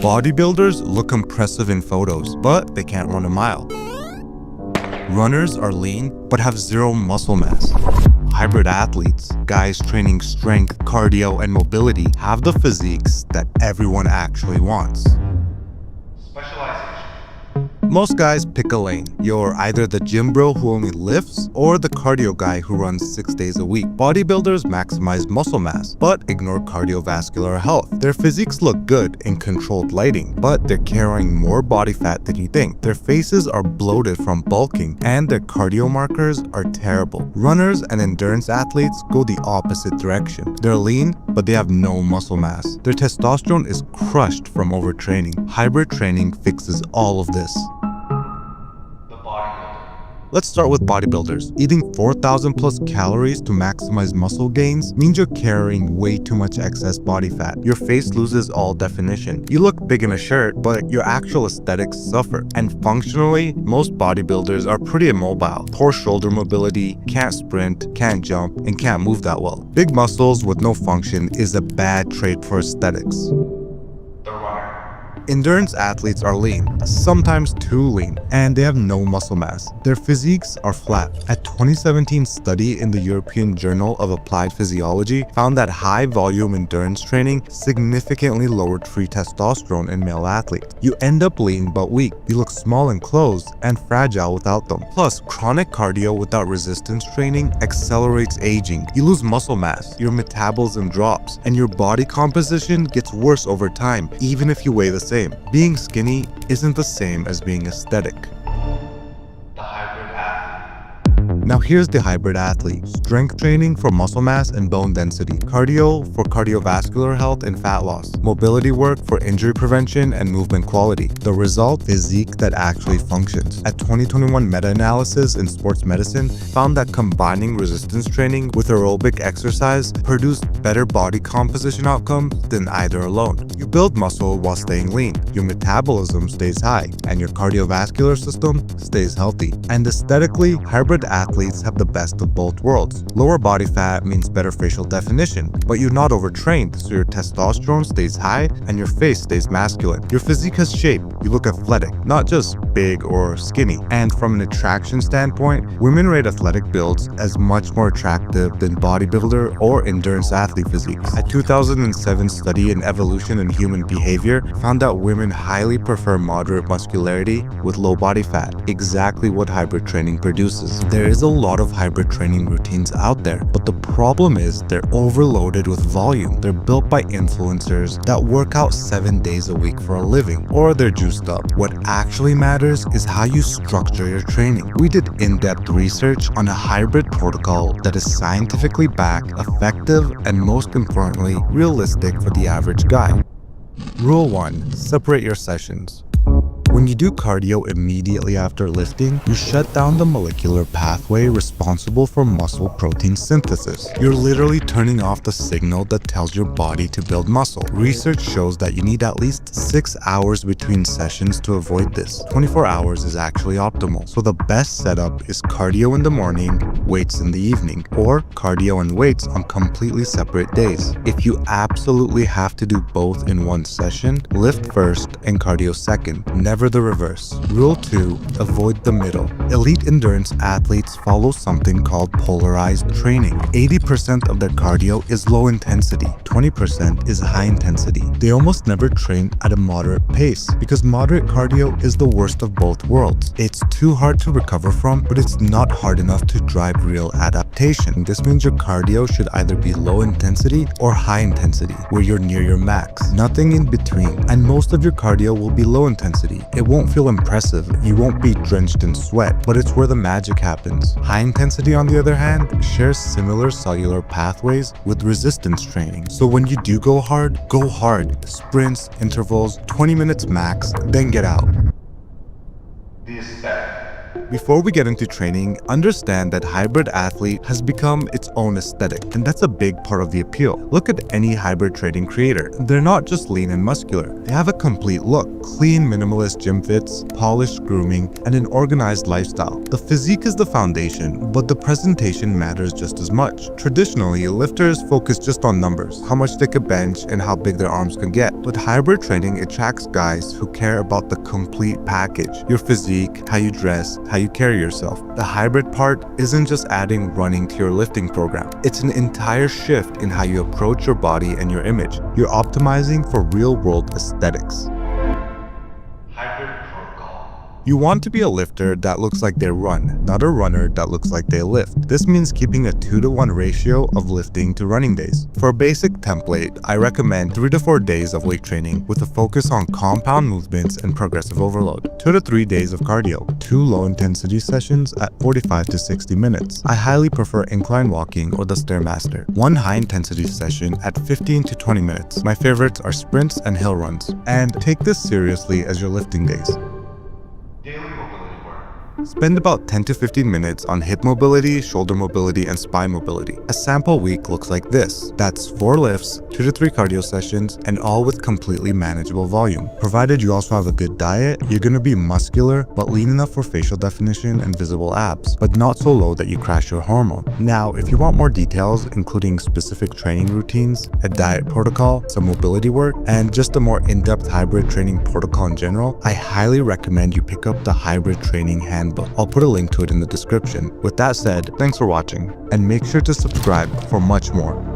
Bodybuilders look impressive in photos, but they can't run a mile. Runners are lean, but have zero muscle mass. Hybrid athletes, guys training strength, cardio, and mobility, have the physiques that everyone actually wants. Specialization. Most guys pick a lane. You're either the gym bro who only lifts or the cardio guy who runs 6 days a week. Bodybuilders maximize muscle mass, but ignore cardiovascular health. Their physiques look good in controlled lighting, but they're carrying more body fat than you think. Their faces are bloated from bulking, and their cardio markers are terrible. Runners and endurance athletes go the opposite direction. They're lean, but they have no muscle mass. Their testosterone is crushed from overtraining. Hybrid training fixes all of this. Let's start with bodybuilders. Eating 4,000 plus calories to maximize muscle gains means you're carrying way too much excess body fat. Your face loses all definition. You look big in a shirt, but your actual aesthetics suffer. And functionally, most bodybuilders are pretty immobile. Poor shoulder mobility, can't sprint, can't jump, and can't move that well. Big muscles with no function is a bad trait for aesthetics. Endurance athletes are lean, sometimes too lean, and they have no muscle mass. Their physiques are flat. A 2017 study in the European Journal of Applied Physiology found that high-volume endurance training significantly lowered free testosterone in male athletes. You end up lean but weak. You look small in clothes and fragile without them. Plus, chronic cardio without resistance training accelerates aging. You lose muscle mass, your metabolism drops, and your body composition gets worse over time, even if you weigh the same. Being skinny isn't the same as being aesthetic. Now here's the hybrid athlete. Strength training for muscle mass and bone density. Cardio for cardiovascular health and fat loss. Mobility work for injury prevention and movement quality. The result? Physique that actually functions. A 2021 meta-analysis in sports medicine found that combining resistance training with aerobic exercise produced better body composition outcomes than either alone. You build muscle while staying lean. Your metabolism stays high, and your cardiovascular system stays healthy. And aesthetically, hybrid athletes have the best of both worlds. Lower body fat means better facial definition, but you're not overtrained, so your testosterone stays high and your face stays masculine. Your physique has shape. You look athletic, not just big or skinny. And from an attraction standpoint, women rate athletic builds as much more attractive than bodybuilder or endurance athlete physiques. A 2007 study in evolution and human behavior found that women highly prefer moderate muscularity with low body fat, exactly what hybrid training produces. There is a lot of hybrid training routines out there, but the problem is they're overloaded with volume. They're built by influencers that work out 7 days a week for a living, or they're juiced up. What actually matters is how you structure your training. We did in-depth research on a hybrid protocol that is scientifically backed, effective, and most importantly, realistic for the average guy. Rule 1. Separate your sessions. When you do cardio immediately after lifting, you shut down the molecular pathway responsible for muscle protein synthesis. You're literally turning off the signal that tells your body to build muscle. Research shows that you need at least 6 hours between sessions to avoid this. 24 hours is actually optimal. So the best setup is cardio in the morning, weights in the evening, or cardio and weights on completely separate days. If you absolutely have to do both in one session, lift first and cardio second. Never the reverse. Rule 2. Avoid the middle. Elite endurance athletes follow something called polarized training. 80% of their cardio is low intensity, 20% is high intensity. They almost never train at a moderate pace because moderate cardio is the worst of both worlds. It's too hard to recover from, but it's not hard enough to drive real adaptation. This means your cardio should either be low intensity or high intensity, where you're near your max. Nothing in between. And most of your cardio will be low intensity. It won't feel impressive, you won't be drenched in sweat, but it's where the magic happens. High intensity, on the other hand, shares similar cellular pathways with resistance training. So when you do go hard, sprints, intervals, 20 minutes max, then get out. The aesthetic. Before we get into training, understand that hybrid athlete has become its own aesthetic, and that's a big part of the appeal. Look at any hybrid training creator. They're not just lean and muscular. They have a complete look, clean minimalist gym fits, polished grooming, and an organized lifestyle. The physique is the foundation, but the presentation matters just as much. Traditionally, lifters focus just on numbers, how much they could bench and how big their arms can get. But hybrid training attracts guys who care about the complete package. Your physique, how you dress, how you carry yourself. The hybrid part isn't just adding running to your lifting program. It's an entire shift in how you approach your body and your image. You're optimizing for real-world aesthetics. You want to be a lifter that looks like they run, not a runner that looks like they lift. This means keeping a 2-to-1 ratio of lifting to running days. For a basic template, I recommend 3 to 4 days of weight training with a focus on compound movements and progressive overload. 2 to 3 days of cardio, 2 low-intensity sessions at 45 to 60 minutes. I highly prefer incline walking or the Stairmaster. 1 high-intensity session at 15 to 20 minutes. My favorites are sprints and hill runs. And take this seriously as your lifting days. Spend about 10 to 15 minutes on hip mobility, shoulder mobility, and spine mobility. A sample week looks like this. That's 4 lifts, 2 to 3 cardio sessions, and all with completely manageable volume. Provided you also have a good diet, you're gonna be muscular, but lean enough for facial definition and visible abs, but not so low that you crash your hormone. Now, if you want more details, including specific training routines, a diet protocol, some mobility work, and just a more in-depth hybrid training protocol in general, I highly recommend you pick up the Hybrid Training Handbook. I'll put a link to it in the description. With that said, thanks for watching, and make sure to subscribe for much more.